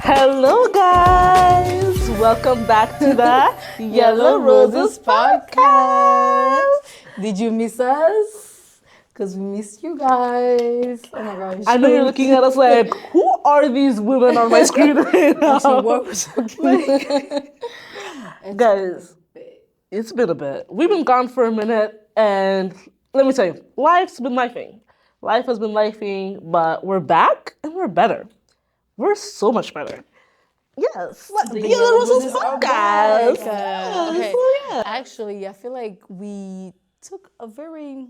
Hello, guys! Welcome back to the Yellow Roses podcast. Did you miss us? Because we missed you guys. Oh my gosh. I know you're looking at us like, who are these women on my screen right now? Actually, what was Guys, it's been a bit. We've been gone for a minute, and let me tell you, life's been lifing. Life has been lifing, but we're back and we're better. We're so much better. Yes. The Yellow Roses podcast. Okay. So, yeah. Actually, I feel like we took a very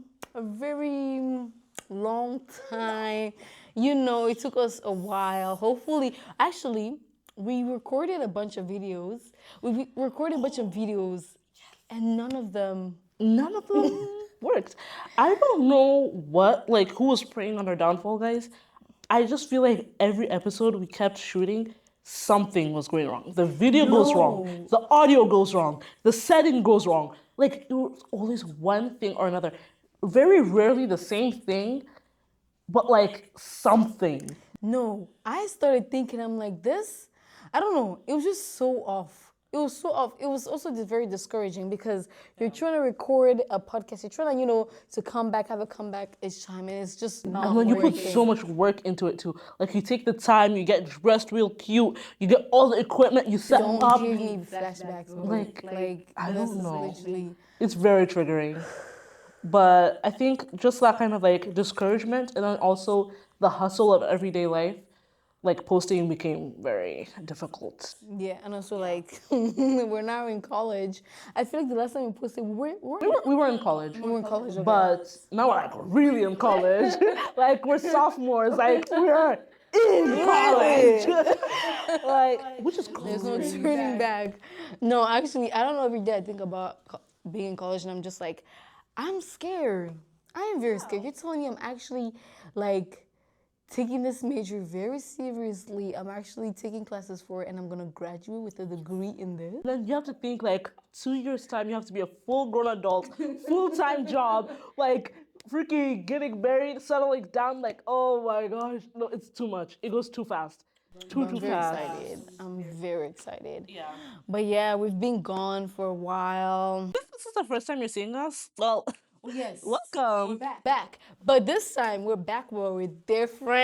long time. You know, it took us a while. Hopefully, actually, we recorded a bunch of videos. And none of them Worked. I don't know who was preying on our downfall, guys. I just feel like every episode we kept shooting, something was going wrong. The video goes wrong. The audio goes wrong. The setting goes wrong. Like, it was always one thing or another. Very rarely the same thing, but like something. No, I started thinking, I'm like, this, I don't know, it was just so off. It was so off. It was also just very discouraging because you're trying to record a podcast, you're trying to, to come back, have a comeback each time, and it's just not And then you put working. so much work into it too. Like, you take the time, you get dressed real cute, you get all the equipment, you set Don't up. give me flashbacks. Like, I this don't is know. literally- It's very triggering. But I think just that kind of like discouragement and then also the hustle of everyday life, like posting became very difficult. Yeah, and also like we're now in college. I feel like the last time we posted, We were in college. we were in college, okay. But now we're like really in college. Like, we're sophomores, like we're in college. Like, which is There's no crazy. turning back. No, actually, I don't know. Every day I think about being in college, and I'm just like, I'm scared. I am very scared. You're telling me I'm actually like taking this major very seriously. I'm actually taking classes for it, and I'm gonna graduate with a degree in this. Then you have to think like 2 years time you have to be a full grown adult, full-time job, like freaking getting married, settling down, like, oh my gosh. No, it's too much. It goes too fast. Too I'm very fast. excited. I'm very excited. Yeah. But yeah, we've been gone for a while. If this is the first time you're seeing us, well, Yes. welcome. Back. But this time we're back where we're different.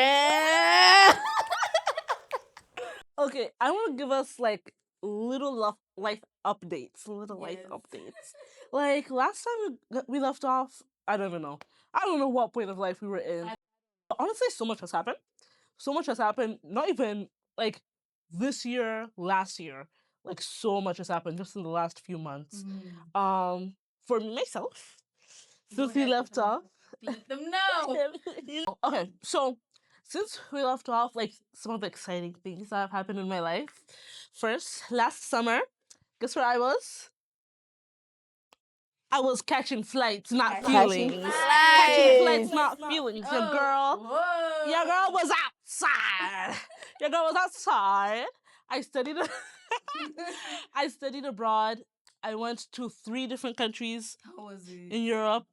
Okay, I want to give us like little life updates. Like, last time we left off, I don't even know. I don't know what point of life we were in. But honestly, so much has happened. So much has happened. Not even like this year, last year. Like, so much has happened just in the last few months. For myself, since we left off. Let them know. Okay, so since we left off, like, some of the exciting things that have happened in my life. First, last summer, guess where I was? I was catching flights, not feelings. Catching flights, not feelings. Your girl was outside. Your girl was outside. I studied. I studied abroad. I went to 3 different countries How was it? in Europe.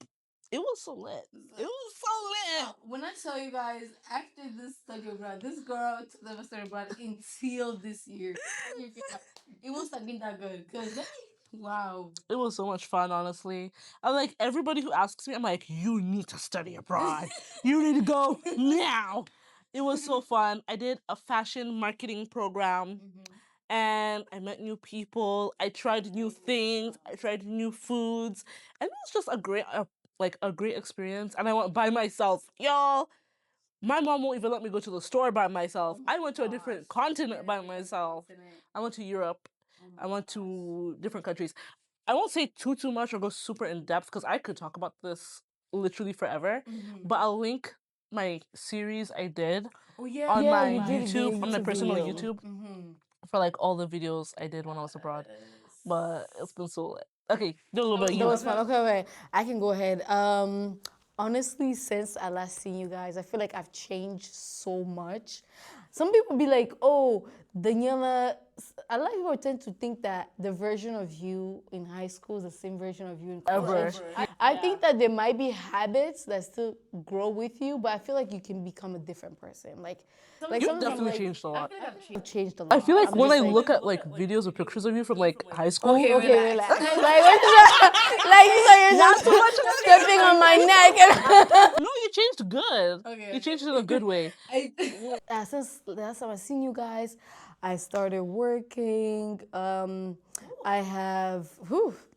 It was so lit. It was so lit. When I tell you guys, after this study abroad, this girl never studied abroad until this year. It must have been that good. Cause wow. It was so much fun, honestly. I'm like, everybody who asks me, I'm like, you need to study abroad. You need to go now. It was so fun. I did a fashion marketing program. And I met new people. I tried new things. I tried new foods, and it was just a great experience. And I went by myself, y'all. My mom won't even let me go to the store by myself. I went to a different continent by myself. I went to Europe. I went to different countries. I won't say too much or go super in depth because I could talk about this literally forever. But I'll link my series I did on my YouTube, on my personal YouTube, for like all the videos I did when I was abroad. But it's been so lit. Okay, do a little bit of That you. was fun. Okay. I can go ahead. Honestly, since I last seen you guys, I feel like I've changed so much. some people be like, oh, Daniela. A lot of people tend to think that the version of you in high school is the same version of you in college. Ever. I think that there might be habits that still grow with you, but I feel like you can become a different person. Like You sometimes I'm definitely like, changed a lot. I've changed a lot. I feel like I'm when just I look at like videos or pictures of you from like high school, okay, relax. Like you know, you're not just too much. stepping on my neck. No, you changed good. You changed it in a good way. Since the last time I seen you guys, I started working. I have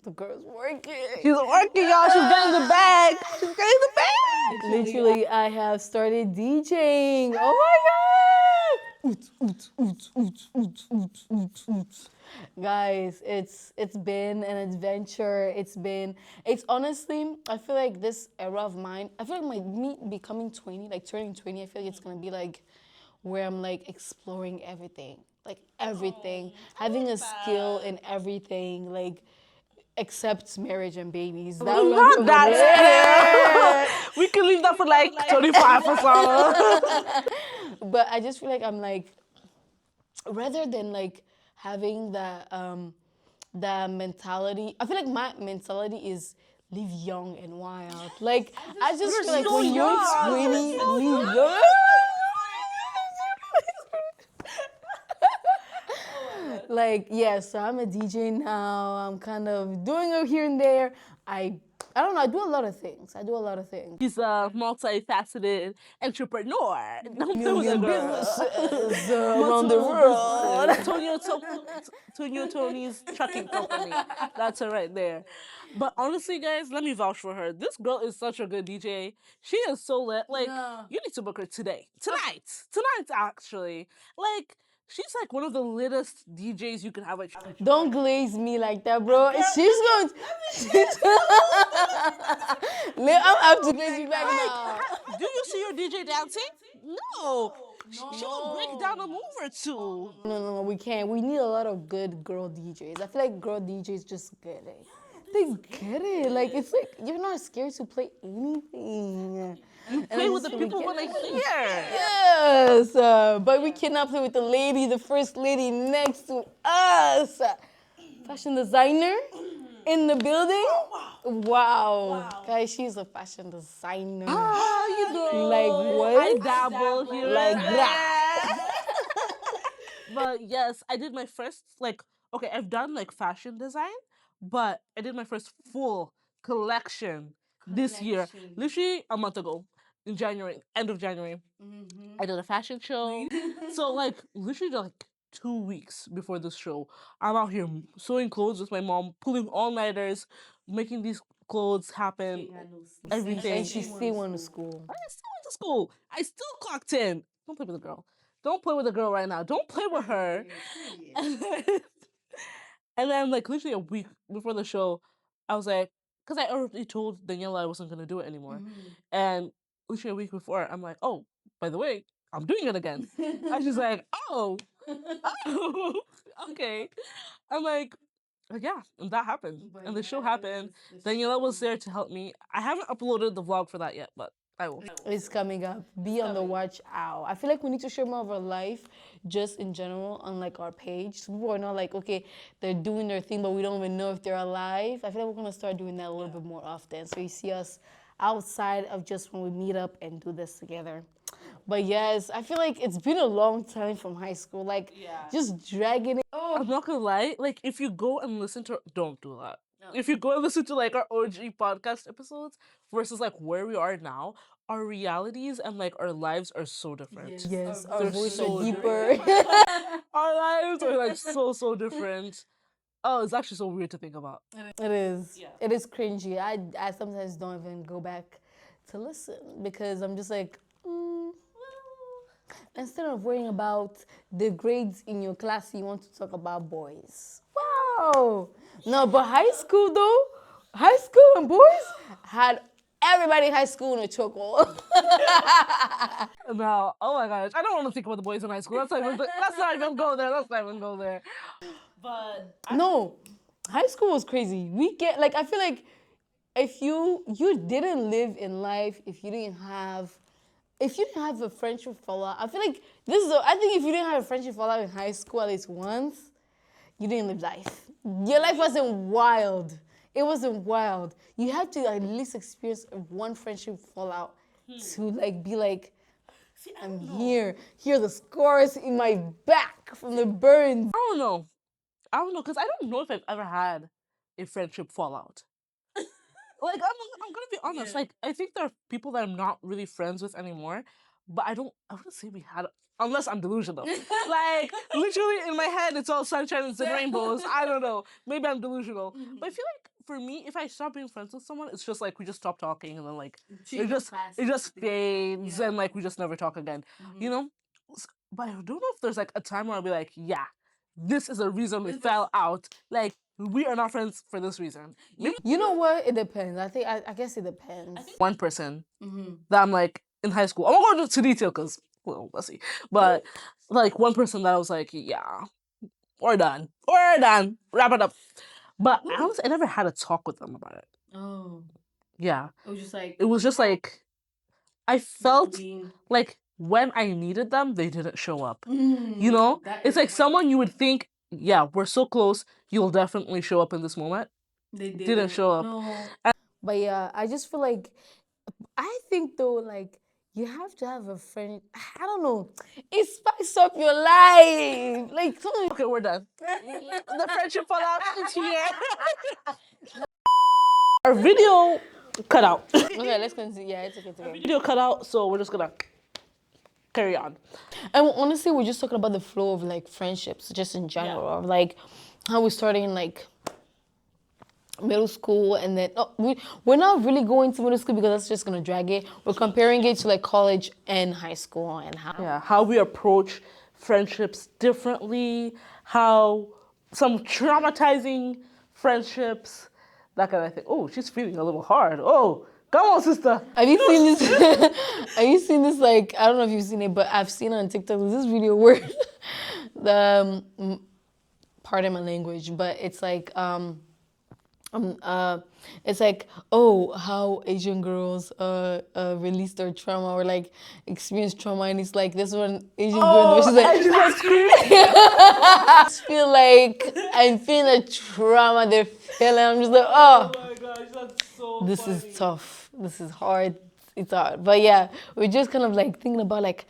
the girl's working. She's working, y'all. She's getting the bag. She's getting the bag. Literally, I have started DJing. Oh my god! Oot, oot, oot, oot, oot, oot, oot, oot. Guys, it's been an adventure. It's honestly, I feel like this era of mine, I feel like me becoming 20, like turning 20, I feel like it's gonna be like where I'm like exploring everything. Like everything. Having a skill in everything. Like except marriage and babies. That one Not over that there. serious. We can leave that for like 25 or something. But I just feel like I'm like, rather than like having that mentality, I feel like my mentality is live young and wild. Like I just feel like so when you're young. 20, live young. Like yeah, so I'm a DJ now. I'm kind of doing it here and there. I don't know. I do a lot of things. He's a multifaceted entrepreneur. Don't play with a Million girl. businesses around the world. Tonio Tony's trucking company. That's her right there. But honestly, guys, let me vouch for her. This girl is such a good DJ. She is so lit. Like, you need to book her today. Tonight, actually. Like, she's like one of the littest DJs you can have. Like, Don't glaze me like that, bro. She's going. I'm have to glaze you back now. do you see your DJ dancing? No. She will break down a move or two. No, we can't. We need a lot of good girl DJs. I feel like girl DJs just get it. They get it. Like it's like you're not scared to play anything. Play with the people when they hear. Yes, but we cannot play with the first lady next to us. Fashion designer in the building. Wow. Guys, she's a fashion designer. You know, Like what? I dabble here. Like and that. there. But yes, I did my first okay, I've done like fashion design, but I did my first full collection this year, literally a month ago in January, end of January. I did a fashion show. So like literally like 2 weeks before this show, I'm out here sewing clothes with my mom, pulling all-nighters, making these clothes happen. Everything. And she still went to school. I still went to school. I still clocked in. Don't play with the girl. Don't play with the girl right now. Don't play with her. And then like literally a week before the show, I was like, because I already told Daniela I wasn't gonna do it anymore. And literally a week before, I'm like, oh, by the way, I'm doing it again. And she's like, oh, okay. I'm like, yeah, and that happened. And the show happened. Daniela was there to help me. I haven't uploaded the vlog for that yet, but I will. It's coming up. Be on the watch out. I feel like we need to share more of our life just in general on like our page. So people are not like, okay, they're doing their thing, but we don't even know if they're alive. I feel like we're gonna start doing that a little bit more often. So you see us outside of just when we meet up and do this together. But yes, I feel like it's been a long time from high school. Like just dragging it. I'm not gonna lie, like if you go and listen to don't do that. If you go and listen to like our OG podcast episodes versus like where we are now, our realities and like our lives are so different. Yes, our They're voice so are deeper. Our lives are like so different. Oh, it's actually so weird to think about. It is. Yeah. It is cringy. I sometimes don't even go back to listen because I'm just like, instead of worrying about the grades in your class, you want to talk about boys. Wow. No, but high school though, high school and boys had everybody in high school in a chokehold. Now, oh my gosh, I don't want to think about the boys in high school. Let's not even go there. Let's not even go there. But No, high school was crazy. We get like I feel like if you didn't live in life if you didn't have if you didn't have a friendship fallout, I feel like I think if you didn't have a friendship fallout in high school at least once, you didn't live life. Your life wasn't wild. It wasn't wild. You had to at least experience one friendship fallout to like be like, I'm here. Here are the scars in my back from the burns. I don't know. Because I don't know if I've ever had a friendship fallout. Like, I'm gonna be honest. Like, I think there are people that I'm not really friends with anymore, but I wouldn't say we had, unless I'm delusional. Like, literally in my head, it's all sunshine and rainbows. I don't know. Maybe I'm delusional. But I feel like for me, if I stop being friends with someone, it's just like we just stop talking and then like it just fades and like we just never talk again. You know? But I don't know if there's like a time where I'll be like, yeah, this is the reason we fell out. Like, we are not friends for this reason. Maybe You know what? It depends. I guess it depends. one person that I'm like in high school. I won't go into detail because, well, let's see. But like one person that I was like, yeah, we're done. We're done. Wrap it up. But honestly, I never had a talk with them about it. Oh. Yeah. It was just like I felt like when I needed them, they didn't show up. You know? It's like someone you would think, yeah, we're so close, you'll definitely show up in this moment. they Didn't show up. No. But yeah, I just feel like I think though, like you have to have a friend. I don't know. It spice up your life. Like Okay, we're done. The friendship fallout is here. Our video cut out. okay, let's continue. Yeah, it's okay. It's okay. Video cut out, so we're just gonna carry on. And honestly, we're just talking about the flow of like friendships, just in general, of like how we started in like middle school, and then we're not really going to middle school because that's just gonna drag it. We're comparing it to like college and high school and how we approach friendships differently, how some traumatizing friendships, that kind of thing. Oh, she's feeling a little hard. Oh, come on, sister. Have you seen this? Have you seen this? Like, I don't know if you've seen it, but I've seen it on TikTok. There's this video where pardon my language, but it's like it's like, oh, how Asian girls release their trauma or like experience trauma, and it's like this one Asian girl, she's like screaming. I just feel like I'm feeling the trauma they're feeling. I'm just like, oh my gosh, that's so this funny. Is tough. This is hard. It's hard. But yeah, we're just kind of like thinking about like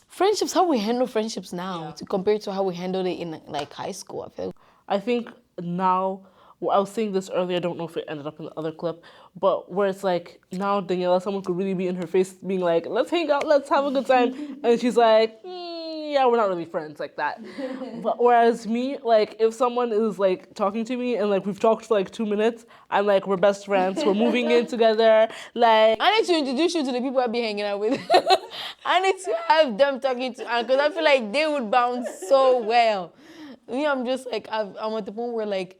friendships, how we handle friendships now to compare to how we handled it in like high school. I think now, well, I was saying this earlier, I don't know if it ended up in the other clip, but where it's like, now Daniella, someone could really be in her face being like, let's hang out, let's have a good time. And she's like, yeah, we're not really friends like that. But whereas me, like, if someone is like talking to me and like we've talked for like 2 minutes, I'm like, we're best friends, we're moving in together. Like, I need to introduce you to the people I be hanging out with. I need to have them talking to, because I feel like they would bounce so well. Me, I'm just like, I'm at the point where like,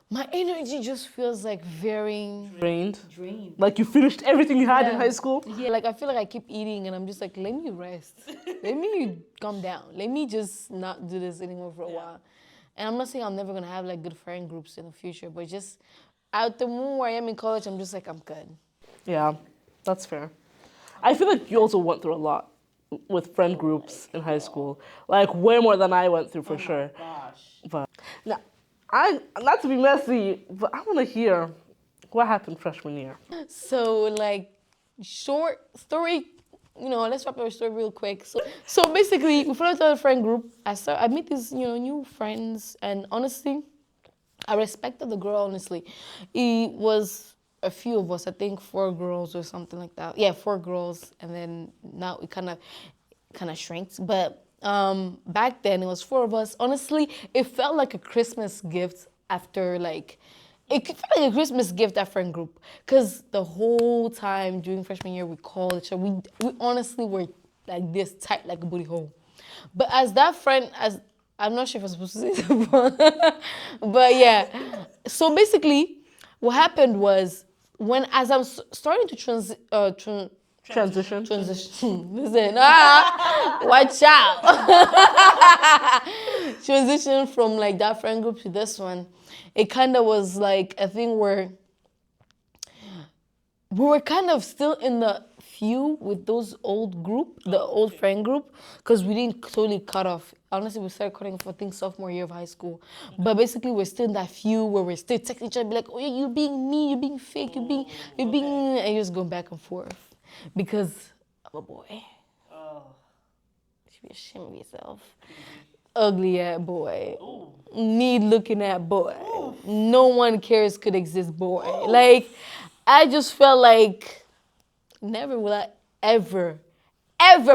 my energy just feels like very drained. Like you finished everything you had in high school. Yeah, like I feel like I keep eating and I'm just like, let me rest. Let me calm down. Let me just not do this anymore for a while. And I'm not saying I'm never gonna have like good friend groups in the future, but just at the moment where I am in college, I'm just like, I'm good. Yeah, that's fair. I feel like you also went through a lot with friend groups in high school. Like way more than I went through for sure. Gosh. But now, not to be messy, but I want to hear what happened freshman year. So, like, short story, let's wrap up our story real quick. So basically, we followed a friend group. I met these, new friends, and honestly, I respected the girl, honestly. It was a few of us, I think 4 girls or something like that. Yeah, 4 girls, and then now it kind of shrinks, but back then it was 4 of us. Honestly, it felt like a Christmas gift after it felt like a Christmas gift, that friend group, because the whole time during freshman year we called each other. We honestly were like this tight, like a booty hole. But as that friend, I'm not sure if I'm supposed to say that, but yeah. So basically, what happened was as I'm starting to transition. Listen, watch out. Transition from like that friend group to this one. It kind of was like a thing where we were kind of still in the few with those old group, the old friend group, because we didn't totally cut off. Honestly, we started cutting off, I think, sophomore year of high school. But basically, we're still in that few where we're still texting each other, be like, oh, yeah, you're being me, you're being fake, you're being, and you just go back and forth. Because I'm a boy. You should be ashamed of yourself. Ugly ass boy. Need looking at boy. No one cares could exist boy. Like, I just felt like never will I ever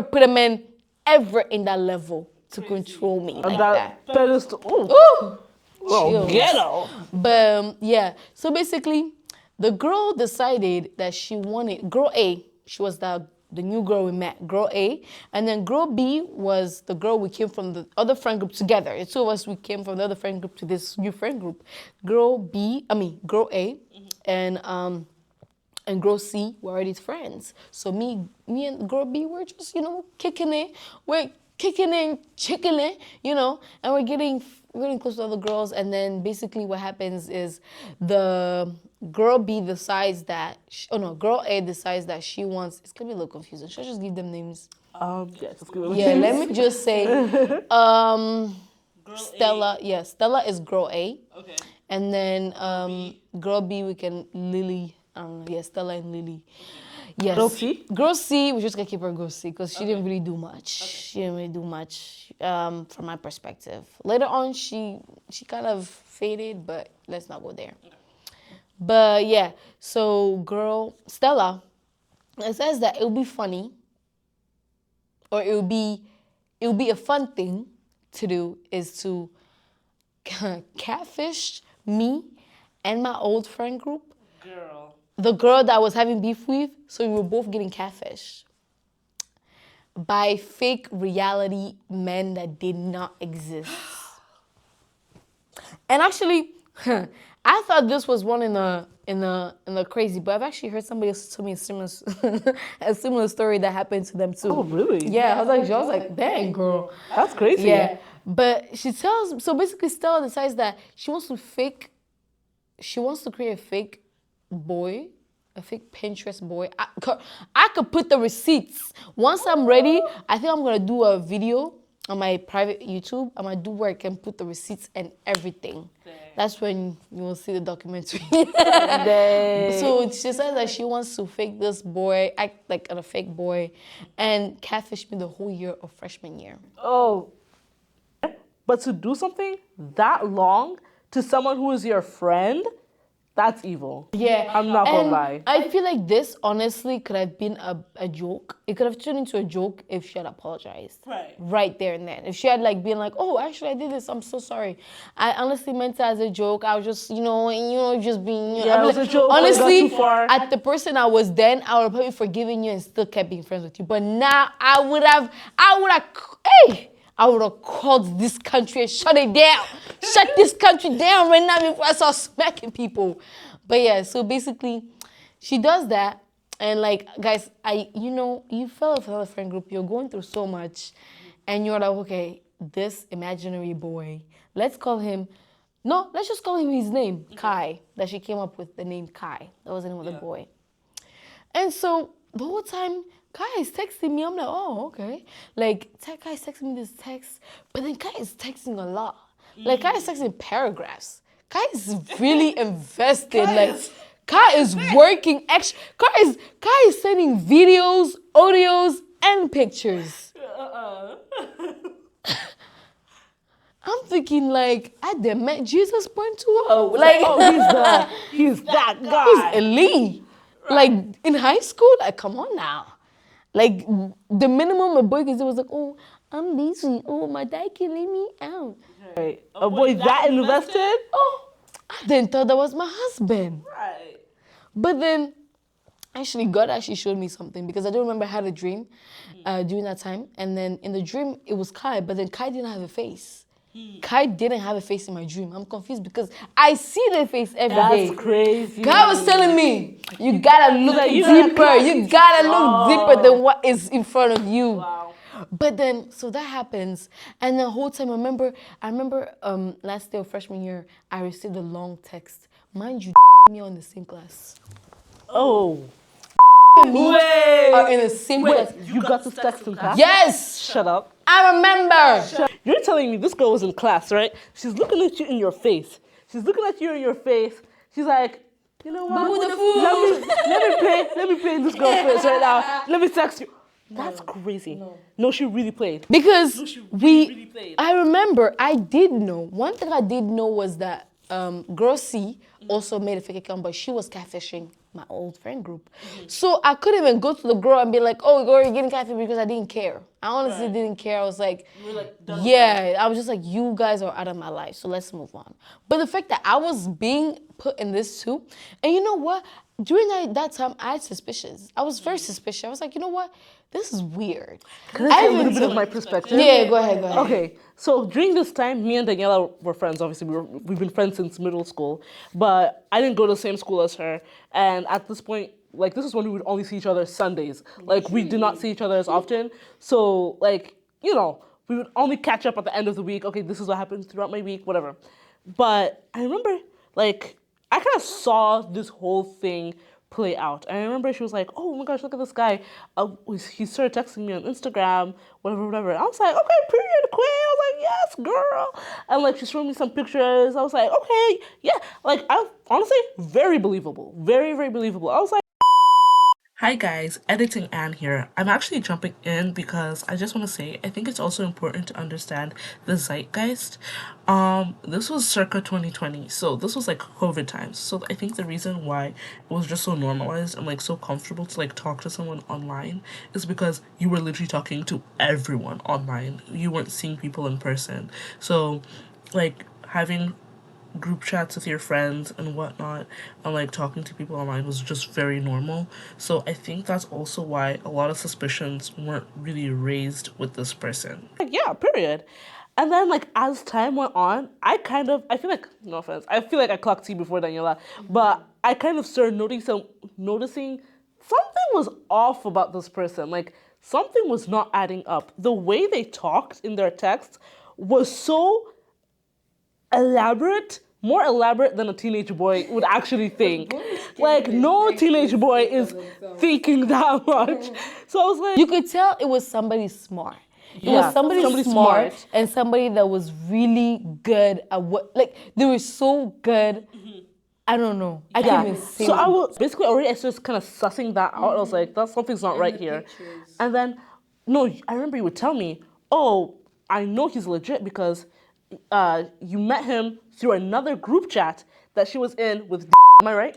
put a man ever in that level to control me like that. Pedestal. Ooh. Oh, ghetto. But yeah, so basically, the girl decided that she wanted, girl A, she was the new girl we met, girl A, and then girl B was the girl we came from the other friend group together. The two of us, we came from the other friend group to this new friend group. Girl A, and girl C were already friends. So me and girl B were just, kicking it. We're kicking in, chicken it, and we're getting close to other girls. And then basically what happens is the girl B decides that, girl A decides that she wants, it's gonna be a little confusing. Should I just give them names? Yes, let's give it Yeah, let me just say, Stella, yeah, Stella is girl A. Okay. And then girl B, we can Lily, I don't know, yeah, Stella and Lily. Yes. Girl C? Girl C, we just gonna keep her girl C because she didn't really do much. Okay. She didn't really do much from my perspective. Later on, she kind of faded, but let's not go there. Okay. But yeah, so girl Stella, it says that it'll be funny, or it'll be a fun thing to do is to catfish me and my old friend group. Girl. The girl that I was having beef with, so we were both getting catfished by fake reality men that did not exist. And actually, I thought this was one in the crazy, but I've actually heard somebody else tell me a similar story that happened to them too. Oh, really? Yeah, I was like, dang, girl. That's crazy. Yeah, but so basically Stella decides that she wants to create a fake boy, a fake Pinterest boy. I could put the receipts. Once I'm ready, I think I'm going to do a video on my private YouTube. I'm going to do where I can put the receipts and everything. Dang. That's when you will see the documentary. So she says that she wants to fake this boy, act like a fake boy, and catfish me the whole year of freshman year. Oh. But to do something that long to someone who is your friend, that's evil. Yeah. I'm not gonna lie. I feel like this honestly could have been a joke. It could have turned into a joke if she had apologized. Right. Right there and then. If she had been like, oh, actually I did this, I'm so sorry. I honestly meant it as a joke. I was just, just being, yeah, it was a joke. Honestly, at the person I was then, I would have probably forgiven you and still kept being friends with you. But now I would have, I would have called this country and shut it down. Shut this country down right now before I start smacking people. But yeah, so basically, she does that. And guys, you fell with another friend group. You're going through so much. And you're like, okay, this imaginary boy, let's just call him his name, Kai. That she came up with the name Kai. That was the name of the boy. And so the whole time, Kai is texting me. I'm like, oh, okay. Kai is texting me this text, but then Kai is texting a lot. Kai is texting paragraphs. Kai is really invested. Kai is working extra. Kai is sending videos, audios, and pictures. I'm thinking I done met Jesus point to her. He's that guy. He's elite. Right. In high school, come on now. The minimum a boy can do was oh, I'm busy. Oh, my dad can leave me out. Right. A boy that invested? Oh, I didn't thought that was my husband. Right. But then, God actually showed me something because I don't remember I had a dream during that time. And then in the dream, it was Kai, but then Kai didn't have a face. Kai didn't have a face in my dream. I'm confused because I see the face every day. That's crazy. Kai was telling me, you gotta look deeper. You gotta look deeper than what is in front of you. Wow. But then, so that happens. And the whole time, I remember last day of freshman year, I received a long text. Mind you, me on the same class. Oh. me Wait. are in the same class. You got this text in class? Yes! Shut up. I remember! You're telling me this girl was in class, right? She's looking at you in your face. She's looking at you in your face. She's like, you know what? Boo the fool. Let me play in this girl's face right now. Let me text you. That's crazy. No, she really played. Because really played. I remember, I did know. One thing I did know was that Girl C also made a fake account, but she was catfishing my old friend group. So I couldn't even go to the girl and be like, oh, girl, you're getting catfished, because I didn't care. I honestly didn't care. I was like, yeah, I was just like, you guys are out of my life, so let's move on. But the fact that I was being put in this too, and you know what? During that time, I had suspicions. I was very suspicious. I was like, you know what? This is weird. Can I say a little bit of my perspective? Yeah, go ahead. Okay, so during this time, me and Daniella were friends. Obviously, we've been friends since middle school, but I didn't go to the same school as her. And at this point, like, this is when we would only see each other Sundays. Like, we did not see each other as often. So, like, you know, we would only catch up at the end of the week. Okay, this is what happened throughout my week, whatever. But I remember, like, I kind of saw this whole thing play out. And I remember she was like, oh my gosh, look at this guy. He started texting me on Instagram, whatever. I was like, okay, period, queen. I was like, yes, girl. And like, she showed me some pictures. I was like, okay, yeah. Like, honestly, very believable. Very, very believable. I was like, hi guys, Editing Anne here. I'm actually jumping in because I just want to say I think it's also important to understand the zeitgeist. This was circa 2020, so this was like COVID times. So I think the reason why it was just so normalized and like so comfortable to like talk to someone online is because you were literally talking to everyone online. You weren't seeing people in person. So like having group chats with your friends and whatnot and like talking to people online was just very normal. So I think that's also why a lot of suspicions weren't really raised with this person. Like, yeah, period. And then like as time went on, I feel like, no offense, I feel like I clocked tea before Daniela, but I kind of started noticing something was off about this person. Like something was not adding up. The way they talked in their texts was so elaborate, more elaborate than a teenage boy would actually think. Like, no teenage boy is thinking that much. So I was like, you could tell it was somebody smart. It was somebody smart and somebody that was really good at what, like, they were so good. I don't know. I can't even say. So I was basically already, I started kind of sussing that out. I was like, something's not right here. And then, no, I remember you would tell me, oh, I know he's legit because you met him through another group chat that she was in with. Am I right?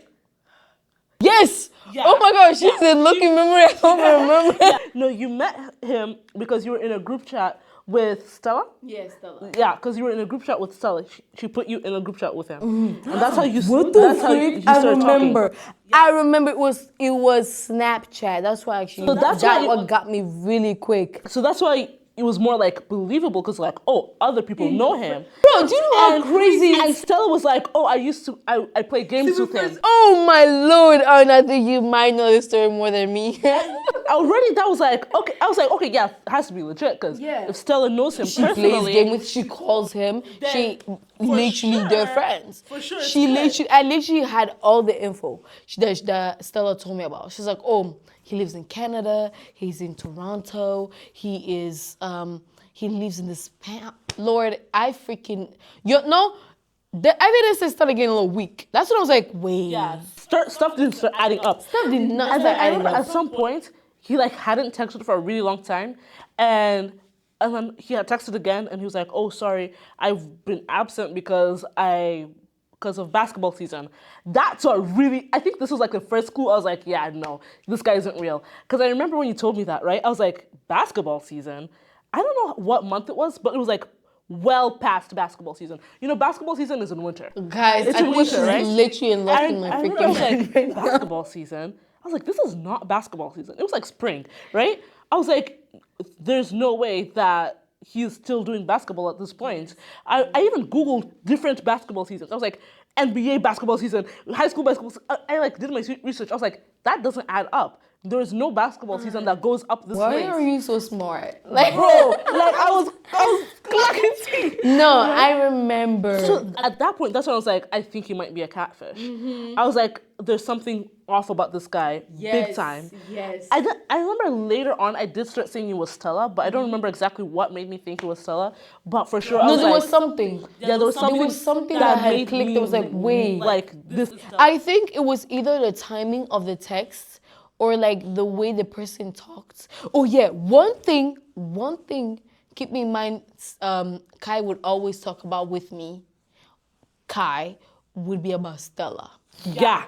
Yes. Yeah. Oh my gosh, she said, "Looking memory, I don't remember." Yeah. No, you met him because you were in a group chat with Stella. Yes, Stella. Yeah, because you were in a group chat with Stella. She put you in a group chat with him, and that's how you. What the freak? I remember. Talking. I remember it was Snapchat. That's why actually. So that's what got me really quick. So that's why it was more like believable because like, oh, other people know him. Bro, do you know how crazy? And Stella was like, oh, I play games with him. Oh my lord, and I think you might know this story more than me. Already that was like, okay, I was like, okay, yeah, it has to be legit because if Stella knows him she personally. Plays game with, she calls him, she literally, they're friends. For sure. I literally had all the info that Stella told me about. She's like, oh, he lives in Canada, he's in Toronto, he lives in this, Lord, I freaking, the evidence started getting a little weak. That's when I was like, wait. Yeah, stuff didn't start adding up. Stuff did not start adding up. At some point, he like hadn't texted for a really long time, and then he had texted again, and he was like, oh, sorry, I've been absent because of basketball season. That's what really, I think this was like the first clue. I was like, yeah, no, this guy isn't real. Because I remember when you told me that, right? I was like, basketball season? I don't know what month it was, but it was like well past basketball season. You know, basketball season is in winter. Guys, it's in winter, right? Literally unlocking my freaking like, basketball season. I was like, this is not basketball season. It was like spring, right? I was like, there's no way that he's still doing basketball at this point. I even Googled different basketball seasons. I was like, NBA basketball season, high school basketball season. I like did my research. I was like, that doesn't add up. There is no basketball season that goes up this way. Why are you so smart? Like, bro, like I was clocking tea. No, I remember. So at that point, that's when I was like, I think he might be a catfish. I was like, there's something off about this guy, big time. Yes. I remember later on, I did start saying it was Stella, but I don't remember exactly what made me think it was Stella. But for sure, I No, was there like, was something. yeah, there was something, There was something that had made clicked. me That was like, wait. like this. I think it was either the timing of the text or like the way the person talked. Oh yeah, one thing. Keep in mind, Kai would always talk about with me. Kai would be about Stella. Yeah.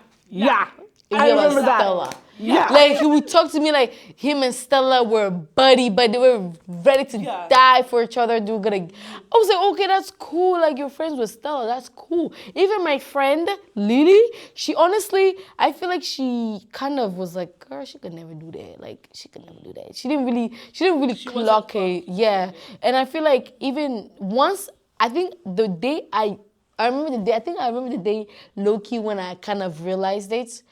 It would I be about remember that. Stella. Yeah. Like he would talk to me like him and Stella were buddy, but they were ready to die for each other. They were gonna. I was like, okay, that's cool. Like you're friends with Stella, that's cool. Even my friend Lily, she honestly, I feel like she kind of was like, girl, she could never do that. Like she could never do that. She didn't really clock it. Yeah, and I feel like even once, I think the day I remember the day. I think I remember the day low-key when I kind of realized it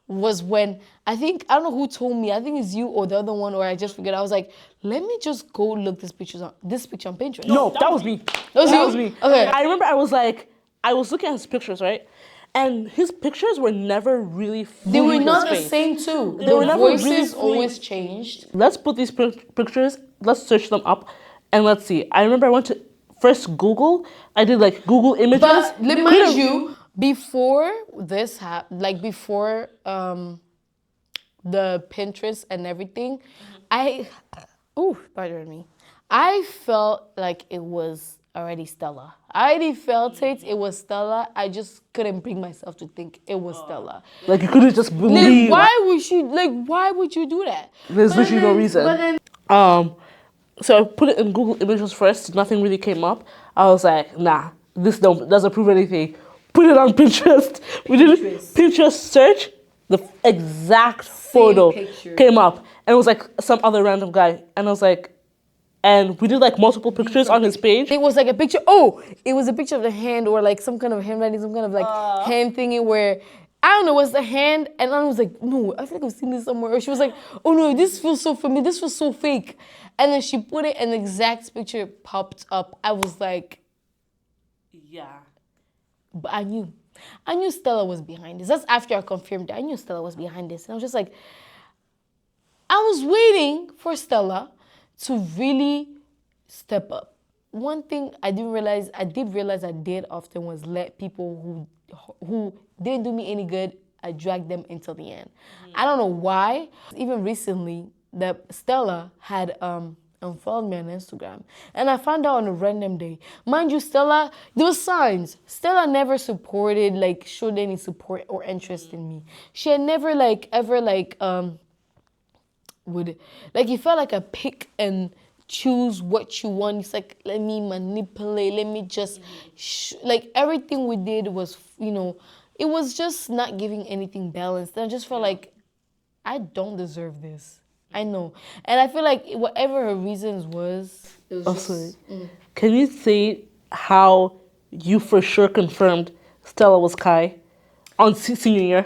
was when I don't know who told me. I think it's you or the other one, or I just forget. I was like, let me just go look this picture on Pinterest. No, that was me. That was me. Okay. I remember I was looking at his pictures, right? And his pictures were never really fully They were not the his face. same too. They The were never voices really fully- always changed. Let's put these pictures, let's search them up, and let's see. I remember I went to first Google. I did like Google images. But mind you, before this happened, like before the Pinterest and everything, pardon me. I felt like it was already Stella. I already felt it. It was Stella. I just couldn't bring myself to think it was Stella. Like you couldn't just believe. Why would you do that? There's literally no reason. But then, so I put it in Google Images first. Nothing really came up. I was like, nah, this doesn't prove anything. Put it on Pinterest. We did Pinterest search. The exact photo came up, and it was like some other random guy. And I was like, and we did like multiple pictures on his page. it was like a picture. Oh, it was a picture of the hand or like some kind of handwriting, some kind of like hand thingy where I don't know, was the hand, and I was like, no, I feel like I've seen this somewhere. Or she was like, oh no, this feels so familiar. This feels so fake. And then she put it, and the exact picture popped up. I was like, Yeah. but I knew Stella was behind this. That's after I confirmed it. I knew Stella was behind this. And I was just like, I was waiting for Stella to really step up. One thing I did realize I did often was let people who didn't do me any good, I dragged them until the end. I don't know why. Even recently, that Stella had unfollowed me on Instagram. And I found out on a random day. Mind you, Stella, there were signs. Stella never showed any support or interest in me. She had never you felt like a pick and choose what you want. It's like, let me manipulate, let me just, everything we did was, it was just not giving anything balanced. And I just felt like, I don't deserve this. I know. And I feel like whatever her reasons was, it was Also, can you say how you for sure confirmed Stella was Kai on senior year?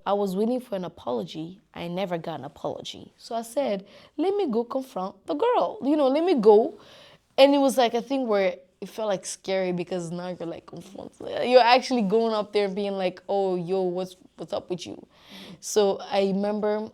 I was waiting for an apology. I never got an apology. So I said, let me go confront the girl. Let me go. And it was like a thing where it felt like scary because now you're like confronting. You're actually going up there and being like, oh, yo, what's up with you? So I remember,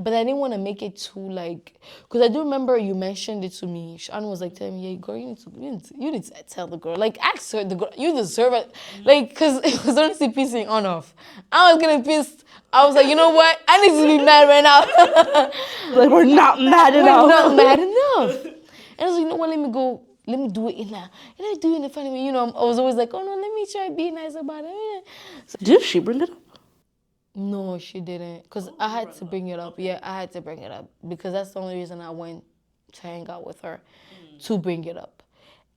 but I didn't want to make it too because I do remember you mentioned it to me. Sean was like telling me, yeah, girl, you need to tell the girl. Like, ask her, the girl, you deserve it. Because it was honestly pissing on off. I was getting pissed. I was like, you know what? I need to be mad right now. Like, we're not mad enough. We're not mad enough. And I was like, you know what, let me go. Let me do it in there. And I do it in front of me. I was always like, oh no, let me try to be nice about it. So, did she bring it up? No, she didn't. Because I had to bring it up. Yeah, I had to bring it up. Because that's the only reason I went to hang out with her, to bring it up.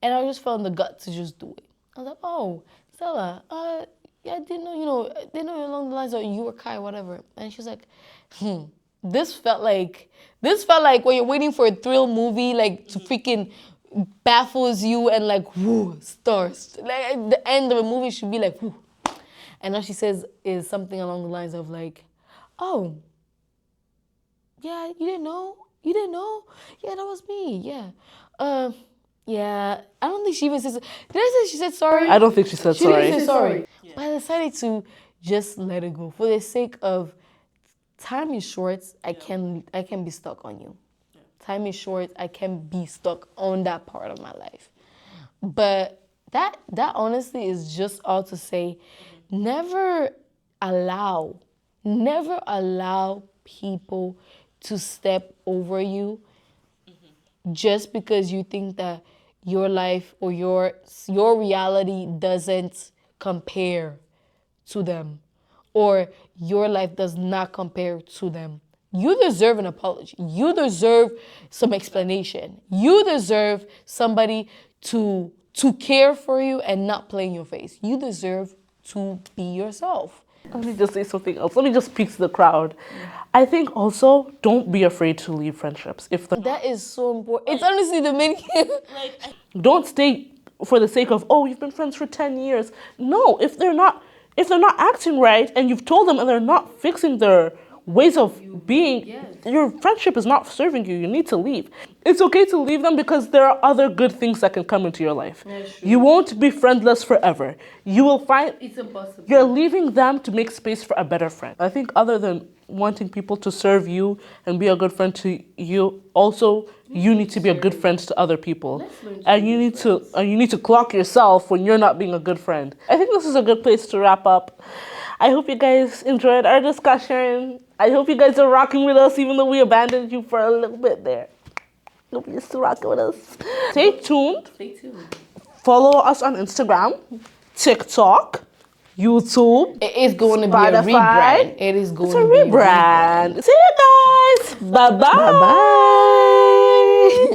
And I just felt in the gut to just do it. I was like, oh, Stella, yeah, I didn't know, along the lines of you or Kai, whatever. And she was like, this felt like when you're waiting for a thrill movie, like to freaking baffles you and like, whoo, stars. Like the end of a movie should be like, whoo. And all she says is something along the lines of like, oh, yeah, you didn't know? Yeah, that was me, yeah. Yeah, I don't think she even said. Did I say she said sorry? I don't think she said She sorry. didn't say sorry. But I decided to just let it go for the sake of time is short. I can be stuck on you. Time is short. I can be stuck on that part of my life. But that honestly is just all to say, never allow, never allow people to step over you just because you think that your life or your reality doesn't compare to them, or your life does not compare to them. You deserve an apology. You deserve some explanation. You deserve somebody to care for you and not play in your face. You deserve to be yourself. Let me just say something else. Let me just speak to the crowd. I think also don't be afraid to leave friendships. That is so important. It's honestly the main. Don't stay for the sake of, oh, you've been friends for 10 years. No, if they're not acting right and you've told them and they're not fixing their ways of being, your friendship is not serving you. You need to leave. It's okay to leave them because there are other good things that can come into your life. You won't be friendless forever. You will find It's impossible. you're leaving them to make space for a better friend. I think other than wanting people to serve you and be a good friend to you, also you need to be a good friend to other people. And you need to clock yourself when you're not being a good friend. I think this is a good place to wrap up. I hope you guys enjoyed our discussion. I hope you guys are rocking with us even though we abandoned you for a little bit there. Hope you're still rocking with us. Stay tuned. Stay tuned. Follow us on Instagram, TikTok, YouTube. It is going to be a Spotify. rebrand. It is going It's a to be a rebrand. rebrand. See you guys. Bye-bye. Bye-bye.